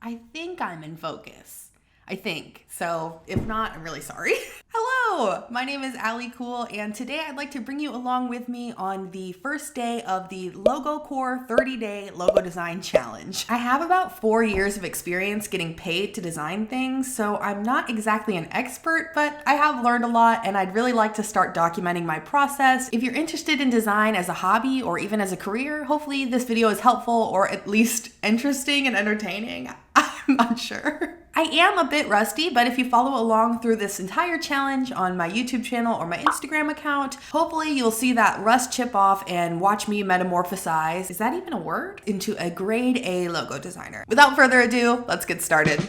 I think I'm in focus. I think. So if not, I'm really sorry. Hello, my name is Allie Cool, and today I'd like to bring you along with me on the first day of the LogoCore 30-day logo design challenge. I have about 4 years of experience getting paid to design things, so I'm not exactly an expert, but I have learned a lot, and I'd really like to start documenting my process. If you're interested in design as a hobby or even as a career, hopefully this video is helpful or at least interesting and entertaining. I'm not sure. I am a bit rusty, but if you follow along through this entire challenge on my YouTube channel or my Instagram account, hopefully you'll see that rust chip off and watch me metamorphosize, is that even a word? Into a grade A logo designer. Without further ado, let's get started.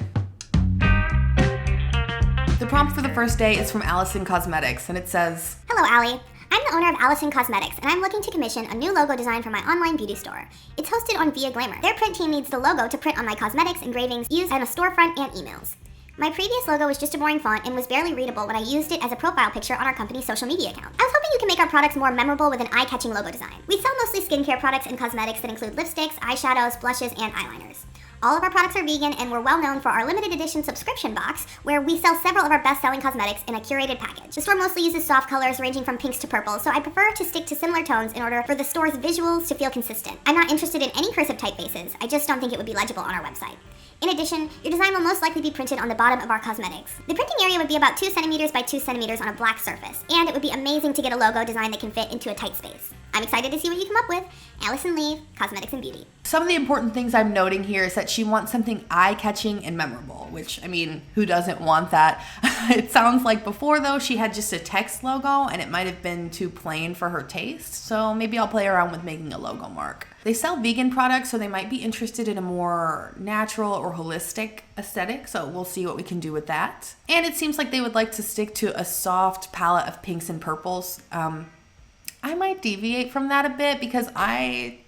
The prompt for the first day is from Allison Cosmetics, and it says, "Hello, Allie. I'm the owner of Allison Cosmetics, and I'm looking to commission a new logo design for my online beauty store. It's hosted on Via Glamour. Their print team needs the logo to print on my cosmetics engravings used on a storefront and emails. My previous logo was just a boring font and was barely readable when I used it as a profile picture on our company's social media account. I was hoping you can make our products more memorable with an eye-catching logo design. We sell mostly skincare products and cosmetics that include lipsticks, eyeshadows, blushes, and eyeliners. All of our products are vegan, and we're well known for our limited edition subscription box, where we sell several of our best-selling cosmetics in a curated package. The store mostly uses soft colors ranging from pinks to purples, so I prefer to stick to similar tones in order for the store's visuals to feel consistent. I'm not interested in any cursive typefaces. I just don't think it would be legible on our website. In addition, your design will most likely be printed on the bottom of our cosmetics. The printing area would be about 2 centimeters by 2 centimeters on a black surface, and it would be amazing to get a logo design that can fit into a tight space. I'm excited to see what you come up with. Allison Lee, Cosmetics and Beauty." some of the important things I'm noting here is that she wants something eye-catching and memorable, which, I mean, who doesn't want that? It sounds like before, though, she had just a text logo, and it might have been too plain for her taste, so maybe I'll play around with making a logo mark. They sell vegan products, so they might be interested in a more natural or holistic aesthetic, so we'll see what we can do with that. And it seems like they would like to stick to a soft palette of pinks and purples. I might deviate from that a bit because I'm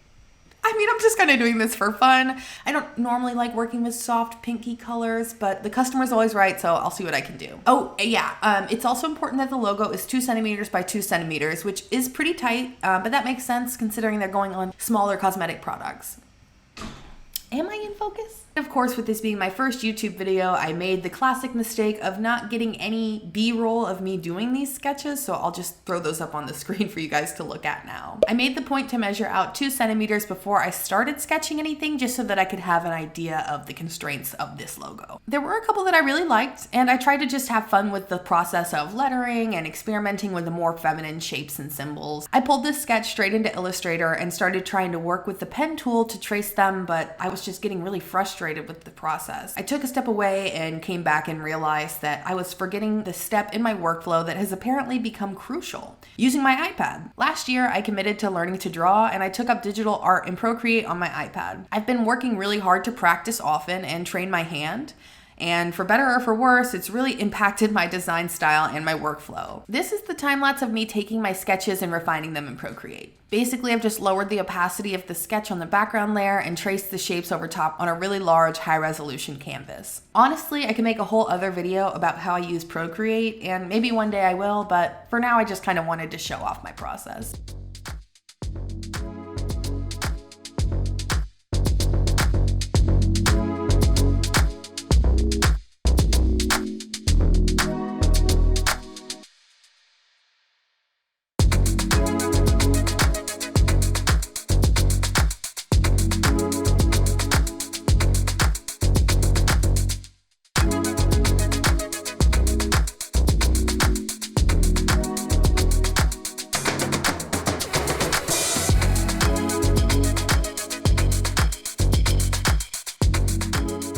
just kind of doing this for fun. I don't normally like working with soft pinky colors, but the customer's always right, so I'll see what I can do. Oh, yeah, it's also important that the logo is 2 centimeters by 2 centimeters, which is pretty tight, but that makes sense considering they're going on smaller cosmetic products. Am I in focus? Of course, with this being my first YouTube video, I made the classic mistake of not getting any B-roll of me doing these sketches, so I'll just throw those up on the screen for you guys to look at now. I made the point to measure out 2 centimeters before I started sketching anything, just so that I could have an idea of the constraints of this logo. There were a couple that I really liked, and I tried to just have fun with the process of lettering and experimenting with the more feminine shapes and symbols. I pulled this sketch straight into Illustrator and started trying to work with the pen tool to trace them, but I was just getting really frustrated with the process. I took a step away and came back and realized that I was forgetting the step in my workflow that has apparently become crucial: using my iPad. Last year, I committed to learning to draw, and I took up digital art in Procreate on my iPad. I've been working really hard to practice often and train my hand, and for better or for worse, it's really impacted my design style and my workflow. This is the time-lapse of me taking my sketches and refining them in Procreate. Basically, I've just lowered the opacity of the sketch on the background layer and traced the shapes over top on a really large, high-resolution canvas. Honestly, I can make a whole other video about how I use Procreate, and maybe one day I will, but for now I just kind of wanted to show off my process.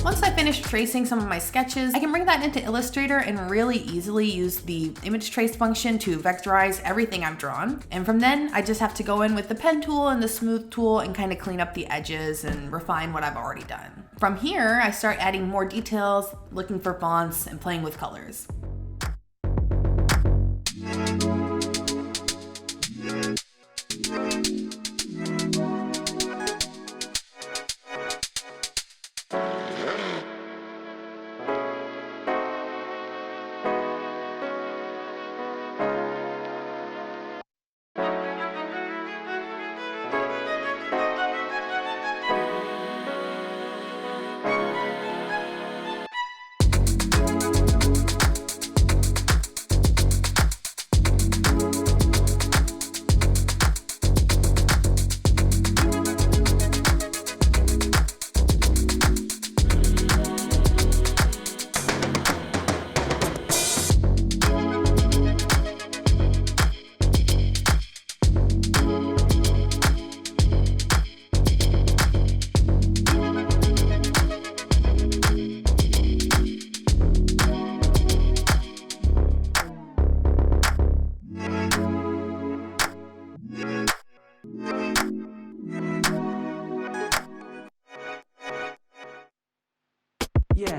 Once I finish tracing some of my sketches, I can bring that into Illustrator and really easily use the image trace function to vectorize everything I've drawn. And from then, I just have to go in with the pen tool and the smooth tool and kind of clean up the edges and refine what I've already done. From here, I start adding more details, looking for fonts, and playing with colors. Yeah.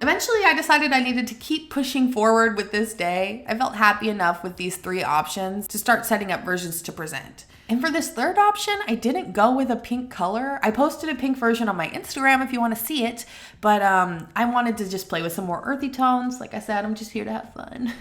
Eventually, I decided I needed to keep pushing forward with this day. I felt happy enough with these 3 options to start setting up versions to present. And for this 3rd option, I didn't go with a pink color. I posted a pink version on my Instagram if you want to see it, but I wanted to just play with some more earthy tones. Like I said, I'm just here to have fun.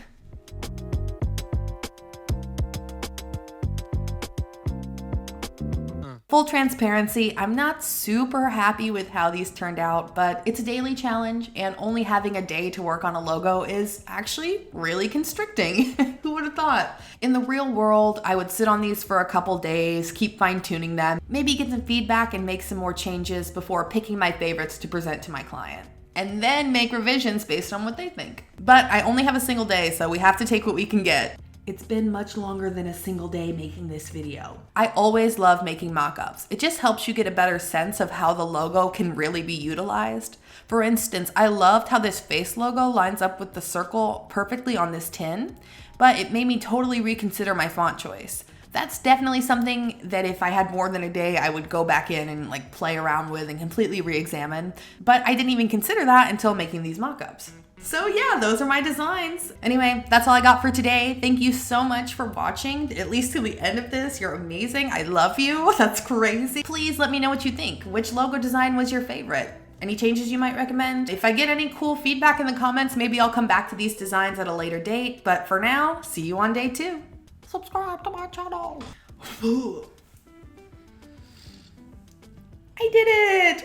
Full transparency, I'm not super happy with how these turned out, but it's a daily challenge and only having a day to work on a logo is actually really constricting. Who would have thought? In the real world, I would sit on these for a couple days, keep fine-tuning them, maybe get some feedback and make some more changes before picking my favorites to present to my client. And then make revisions based on what they think. But I only have a single day, so we have to take what we can get. It's been much longer than a single day making this video. I always love making mock-ups. It just helps you get a better sense of how the logo can really be utilized. For instance, I loved how this face logo lines up with the circle perfectly on this tin, but it made me totally reconsider my font choice. That's definitely something that if I had more than a day, I would go back in and play around with and completely re-examine. But I didn't even consider that until making these mock-ups. So yeah, those are my designs. Anyway, that's all I got for today. Thank you so much for watching, at least to the end of this. You're amazing. I love you. That's crazy. Please let me know what you think. Which logo design was your favorite? Any changes you might recommend? If I get any cool feedback in the comments, maybe I'll come back to these designs at a later date. But for now, see you on day 2. Subscribe to my channel. I did it!